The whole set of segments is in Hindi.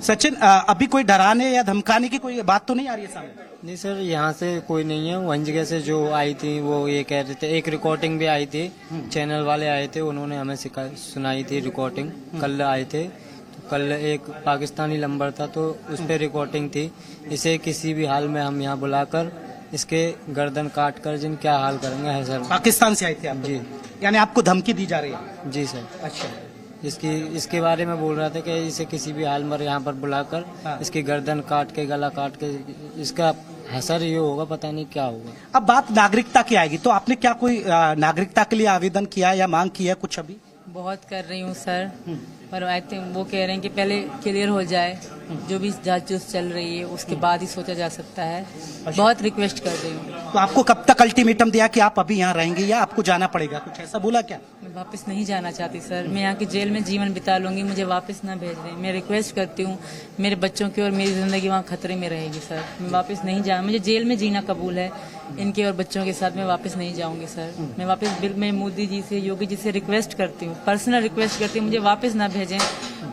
सचिन, अभी कोई डराने या धमकाने की कोई बात तो नहीं आ रही है सामने? नहीं सर, यहाँ से कोई नहीं है। वहीं जगह से जो आई थी वो ये कह रहे थे, एक रिकॉर्डिंग भी आई थी, चैनल वाले आए थे, उन्होंने हमें सुनाई थी रिकॉर्डिंग। कल आए थे तो कल एक पाकिस्तानी नंबर था तो उस पर रिकॉर्डिंग थी, इसे किसी भी हाल में हम यहाँ बुलाकर इसके गर्दन काट कर जिन क्या हाल करेंगे है सर। पाकिस्तान से आए थे आप? जी। यानी आपको धमकी दी जा रही है? जी सर। अच्छा। इसके बारे में बोल रहा था कि इसे किसी भी हाल में यहाँ पर बुलाकर इसकी गर्दन काट के, गला काट के, इसका असर ये होगा, पता नहीं क्या होगा। अब बात नागरिकता की आएगी तो आपने क्या कोई नागरिकता के लिए आवेदन किया या मांग की है कुछ अभी? बहुत कर रही हूँ सर, पर आई थिंक वो कह रहे हैं कि पहले क्लियर हो जाए, जो भी जांच चल रही है उसके बाद ही सोचा जा सकता है। बहुत रिक्वेस्ट कर रही हूँ। तो आपको कब तक अल्टीमेटम दिया कि आप अभी यहाँ रहेंगे या आपको जाना पड़ेगा, कुछ ऐसा बोला क्या? मैं वापस नहीं जाना चाहती सर, मैं यहाँ की जेल में जीवन बिता लूंगी, मुझे वापस ना भेज दें। मैं रिक्वेस्ट करती हूँ, मेरे बच्चों की और मेरी जिंदगी वहाँ खतरे में रहेगी सर। मैं वापस नहीं जा, मुझे जेल में जीना कबूल है, इनके और बच्चों के साथ मैं वापस नहीं जाऊंगी सर। मैं वापस मैं मोदी जी से, योगी जी से रिक्वेस्ट करती हूँ, पर्सनल रिक्वेस्ट करती हूँ, मुझे वापस ना भेजें,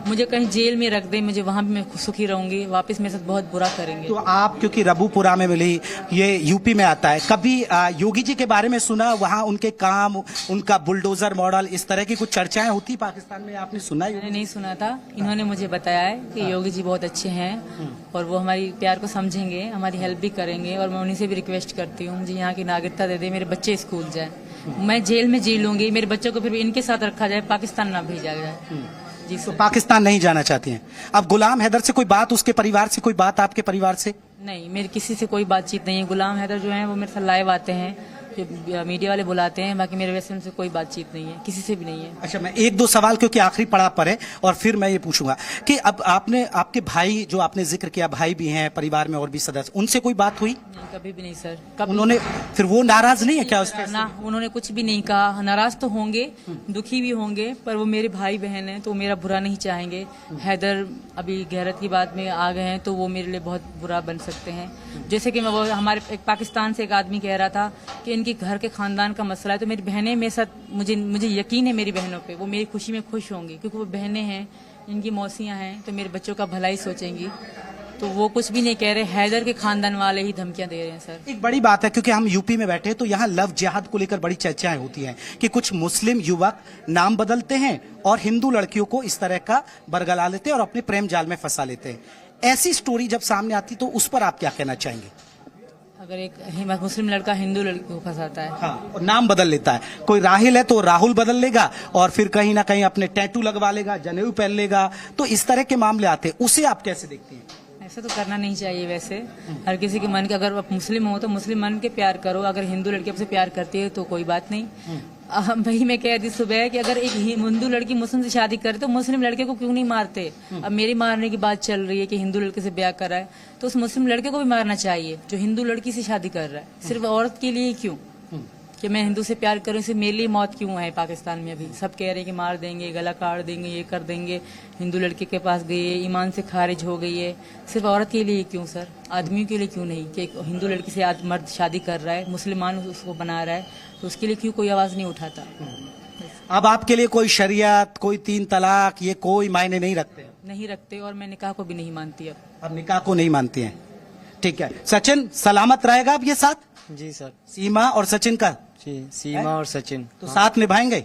मुझे कहीं जेल में रख दें, मुझे वहाँ भी मैं सुखी रहूंगी। वापस मेरे साथ बहुत बुरा करेंगे। तो आप, क्योंकि रबुपुरा में मिली, ये यूपी में आता है, कभी योगी जी के बारे में सुना? वहाँ उनके काम, उनका बुलडोजर मॉडल, इस तरह की कुछ चर्चाएं होती पाकिस्तान में, आपने सुना? मैंने नहीं सुना था, इन्होंने मुझे बताया है कि योगी जी बहुत अच्छे हैं और वो हमारी प्यार को समझेंगे, हमारी हेल्प भी करेंगे। और मैं उन्हीं से भी रिक्वेस्ट करती हूँ, मुझे यहाँ की नागरिकता दे दे, मेरे बच्चे स्कूल जाए, मैं जेल में जी लूंगी, मेरे बच्चों को फिर भी इनके साथ रखा जाए, पाकिस्तान ना भेजा जाए। जी तो पाकिस्तान नहीं जाना चाहती हैं? अब गुलाम हैदर से कोई बात, उसके परिवार से कोई बात, आपके परिवार से? नहीं, मेरी किसी से कोई बातचीत नहीं है। गुलाम हैदर जो है वो मेरे साथ लाइव आते हैं, जो मीडिया वाले बुलाते हैं, बाकी मेरे वैसे उनसे कोई बातचीत नहीं है, किसी से भी नहीं है। अच्छा, मैं एक दो सवाल, क्योंकि आखिरी पड़ाव पर है, और फिर मैं ये पूछूंगा कि अब आपने, आपके भाई जो आपने जिक्र किया, भाई भी हैं परिवार में और भी सदस्य, उनसे कोई बात हुई? नहीं, कभी भी नहीं सर। कब उन्होंने, फिर वो नाराज नहीं है क्या उस पर? ना, उन्होंने कुछ भी नहीं कहा। नाराज तो होंगे, दुखी भी होंगे, पर वो मेरे भाई बहन हैं तो मेरा बुरा नहीं चाहेंगे। हैदर अभी गैरत की बात में आ गए हैं तो वो मेरे लिए बहुत बुरा बन सकते हैं। जैसे कि मैं, वो हमारे एक पाकिस्तान से एक आदमी कह रहा था कि इनके घर के खानदान का मसला है, तो मेरी बहनें मेरे साथ, मुझे यकीन है मेरी बहनों पे, वो मेरी खुशी में खुश होंगी, क्योंकि वो बहनें हैं, इनकी मौसियाँ हैं, तो मेरे बच्चों का भलाई सोचेंगी। तो वो कुछ भी नहीं कह रहे, हैदर के खानदान वाले ही धमकियां दे रहे हैं सर। एक बड़ी बात है, क्योंकि हम यूपी में बैठे हैं तो यहाँ लव जिहाद को लेकर बड़ी चर्चाएं होती हैं कि कुछ मुस्लिम युवक नाम बदलते हैं और हिंदू लड़कियों को इस तरह का बरगला लेते हैं और अपने प्रेम जाल में फंसा लेते हैं। ऐसी स्टोरी जब सामने आती तो उस पर आप क्या कहना चाहेंगे? अगर एक मुस्लिम लड़का हिंदू लड़की को फंसाता है, हाँ, और नाम बदल लेता है, कोई राहिल है तो राहुल बदल लेगा और फिर कहीं ना कहीं अपने टैटू लगवा लेगा, जनेऊ पहन लेगा, तो इस तरह के मामले आते हैं, उसे आप कैसे देखते हैं? ऐसा तो करना नहीं चाहिए वैसे। हर किसी के मन के, अगर आप मुस्लिम हो तो मुस्लिम मन के प्यार करो, अगर हिंदू लड़की आपसे प्यार करती है तो कोई बात नहीं। भाई मैं कह दी सुबह कि अगर एक हिंदू लड़की मुस्लिम से शादी करे तो मुस्लिम लड़के को क्यों नहीं मारते? अब मेरी मारने की बात चल रही है कि हिंदू लड़के से ब्याह करा है, तो उस मुस्लिम लड़के को भी मारना चाहिए जो हिंदू लड़की से शादी कर रहा है। सिर्फ औरत के लिए क्यों कि मैं हिंदू से प्यार करूं, इसे मेरे लिए मौत क्यों है? पाकिस्तान में अभी सब कह रहे हैं कि मार देंगे, गला काट देंगे, ये कर देंगे। हिंदू लड़के के पास गई है, ईमान से खारिज हो गई है। सिर्फ औरत के लिए क्यों सर? आदमियों के लिए क्यों नहीं? कि हिंदू लड़की से मर्द शादी कर रहा है, मुसलमान उसको बना रहा है, तो उसके लिए क्यों कोई आवाज नहीं उठाता? अब आपके लिए कोई शरीयत, कोई 3 तलाक, ये कोई मायने नहीं रखते? नहीं रखते, और मैं निकाह को भी नहीं मानती। अब निकाह को नहीं मानती हैं? ठीक है। सचिन, सलामत रहेगा अब ये साथ? जी सर। सीमा और सचिन का? जी, सीमा और सचिन तो साथ निभाएंगे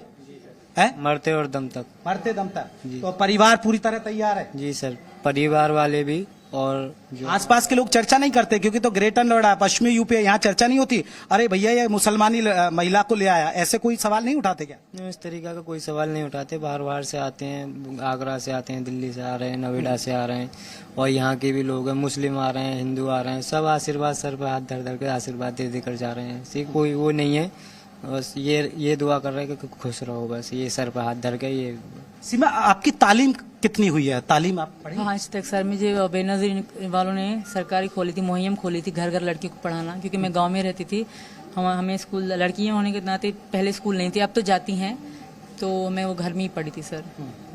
है? मरते और दम तक। मरते दम तक। तो परिवार पूरी तरह तैयार है? जी सर, परिवार वाले भी, और जो आसपास के लोग चर्चा नहीं करते, क्योंकि तो ग्रेटर नोएडा, पश्चिमी यूपी, यहाँ चर्चा नहीं होती, अरे भैया ये मुसलमानी महिला को ले आया, ऐसे कोई सवाल नहीं उठाते क्या? इस तरीका का कोई सवाल नहीं उठाते। बाहर बाहर से आते हैं, आगरा से आते हैं, दिल्ली से आ रहे हैं, नोएडा से आ रहे हैं, और यहाँ के भी लोग हैं, मुस्लिम आ रहे हैं, हिंदू आ रहे हैं, सब आशीर्वाद सर पर हाथ धर धर के आशीर्वाद दे देकर जा रहे हैं। ऐसी कोई वो नहीं है, बस ये दुआ कर रहे हैं कि खुश रहो, बस ये सर पर हाथ धर के। ये सीमा, आपकी तालीम कितनी हुई है? तालीम आप पढ़ी? हाँ, आज तक सर मुझे बेनजीर वालों ने सरकारी खोली थी, मुहैयम खोली थी घर घर लड़की को पढ़ाना, क्योंकि मैं गांव में रहती थी। हमें स्कूल, लड़कियां होने के नाते पहले स्कूल नहीं थी, अब तो जाती हैं, तो मैं वो घर में ही पढ़ी थी सर।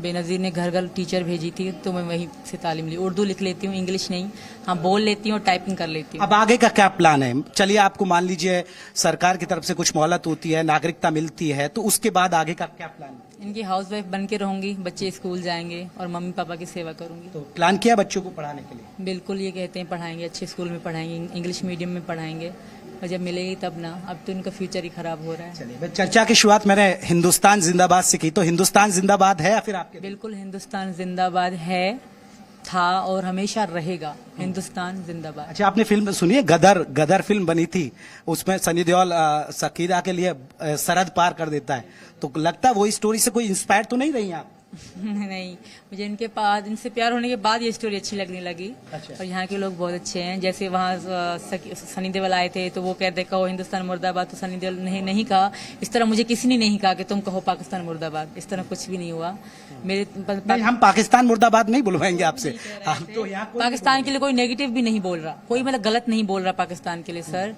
बेनजीर ने घर घर टीचर भेजी थी, तो मैं वहीं से तालीम ली। उर्दू लिख लेती हूँ, इंग्लिश नहीं। हाँ, बोल लेती हूँ और टाइपिंग कर लेती हूँ। अब आगे का क्या प्लान है? चलिए, आपको मान लीजिए सरकार की तरफ से कुछ मोहलत होती है, नागरिकता मिलती है, तो उसके बाद आगे का क्या प्लान है? इनकी हाउस वाइफ बन के रहूंगी, बच्चे स्कूल जाएंगे और मम्मी पापा की सेवा करूंगी। तो प्लान किया बच्चों को पढ़ाने के लिए? बिल्कुल, ये कहते हैं पढ़ाएंगे, अच्छे स्कूल में पढ़ाएंगे, इंग्लिश मीडियम में पढ़ाएंगे, और जब मिलेगी तब ना। अब तो इनका फ्यूचर ही खराब हो रहा है। चलिए, चर्चा की शुरुआत मैंने हिंदुस्तान जिंदाबाद से की, तो हिंदुस्तान जिंदाबाद है या फिर आपके? बिल्कुल हिंदुस्तान जिंदाबाद है, था और हमेशा रहेगा। हिंदुस्तान जिंदाबाद। अच्छा, आपने फिल्म सुनी है गदर? गदर फिल्म बनी थी, उसमें सनी देओल सकीरा के लिए सरहद पार कर देता है, तो लगता है वही स्टोरी से कोई इंस्पायर तो नहीं रही आप? नहीं, मुझे इनसे प्यार होने के बाद ये स्टोरी अच्छी लगने लगी। अच्छा। और यहाँ के लोग बहुत अच्छे हैं। जैसे वहाँ सनी देओल आए थे तो वो कहते कहो हिंदुस्तान मुर्दाबाद, तो सनी देओल ने नहीं कहा। इस तरह मुझे किसी ने नहीं कहा कि तुम कहो पाकिस्तान मुर्दाबाद, इस तरह कुछ भी नहीं हुआ। नहीं, हम पाकिस्तान मुर्दाबाद नहीं बुलवाएंगे आपसे। हम तो यहाँ पाकिस्तान के लिए कोई नेगेटिव भी नहीं बोल रहा, कोई मतलब गलत नहीं बोल रहा पाकिस्तान के लिए सर,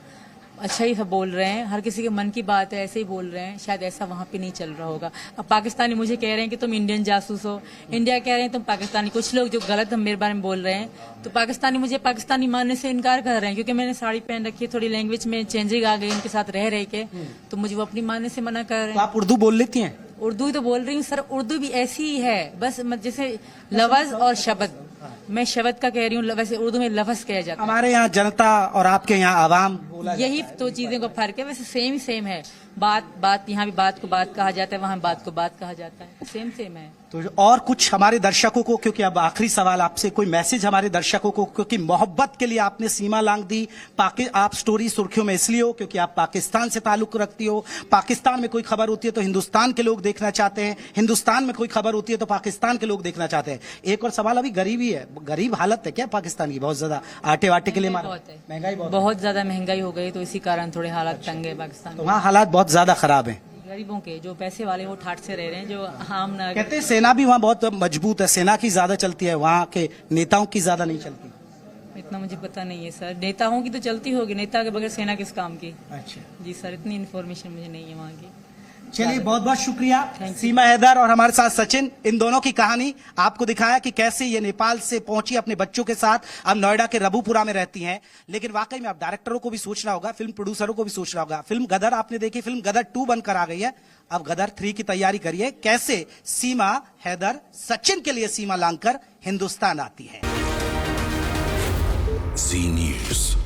अच्छा ही सब बोल रहे हैं। हर किसी के मन की बात है, ऐसे ही बोल रहे हैं। शायद ऐसा वहाँ पे नहीं चल रहा होगा। अब पाकिस्तानी मुझे कह रहे हैं कि तुम इंडियन जासूस हो, इंडिया कह रहे हैं तुम पाकिस्तानी। कुछ लोग जो गलत मेरे बारे में बोल रहे हैं, तो पाकिस्तानी मुझे पाकिस्तानी मानने से इनकार कर रहे हैं, क्योंकि मैंने साड़ी पहन रखी है, थोड़ी लैंग्वेज में चेंजिंग आ गई इनके साथ रह के, तो मुझे वो अपनी मानने से मना कर रहे तो हैं। आप उर्दू बोल लेती हैं? उर्दू ही तो बोल रही हूँ सर, उर्दू भी ऐसी ही है, बस जैसे लफ्ज और शब्द। मैं शब्द का कह रही हूँ, वैसे उर्दू में लफ्ज कहा जाता है। हमारे यहाँ जनता और आपके यहाँ आवाम, यही तो चीजें का फर्क है। वैसे सेम है। बात यहाँ भी बात को बात कहा जाता है, वहाँ बात को बात कहा जाता है, सेम है। तो और कुछ हमारे दर्शकों को, क्योंकि अब आखिरी सवाल आपसे, कोई मैसेज हमारे दर्शकों को, क्योंकि मोहब्बत के लिए आपने सीमा लांघ दी। आप स्टोरी सुर्खियों में इसलिए हो क्योंकि आप पाकिस्तान से ताल्लुक रखती हो। पाकिस्तान में कोई खबर होती है तो हिंदुस्तान के लोग देखना चाहते हैं, हिंदुस्तान में कोई खबर होती है तो पाकिस्तान के लोग देखना चाहते हैं। एक और सवाल, अभी गरीबी है, गरीब हालत है क्या पाकिस्तान की? बहुत ज्यादा आटे वाटे के लिए महंगाई बहुत ज्यादा महंगाई हो गई, तो इसी कारण थोड़े हालात तंग है पाकिस्तान। तो वहाँ हालात बहुत ज्यादा खराब हैं। गरीबों के, जो पैसे वाले वो ठाट से रह रहे हैं, जो आम ना। कहते हैं सेना भी वहाँ बहुत मजबूत है, सेना की ज्यादा चलती है, वहाँ के नेताओं की ज्यादा नहीं चलती। इतना मुझे पता नहीं है सर, नेताओं की तो चलती होगी, नेता के बगैर सेना किस काम की। अच्छा जी सर, इतनी इन्फॉर्मेशन मुझे नहीं है वहाँ की। चलिए, बहुत बहुत शुक्रिया। सीमा हैदर और हमारे साथ सचिन, इन दोनों की कहानी आपको दिखाया कि कैसे ये नेपाल से पहुंची अपने बच्चों के साथ, अब नोएडा के रबुपुरा में रहती हैं। लेकिन वाकई में अब डायरेक्टरों को भी सोचना होगा, फिल्म प्रोड्यूसरों को भी सोचना होगा। फिल्म गदर आपने देखी, फिल्म गदर 2 बनकर आ गई है, अब गदर 3 की तैयारी करिए। कैसे सीमा हैदर सचिन के लिए सीमा लांघकर हिंदुस्तान आती है। जी न्यूज़।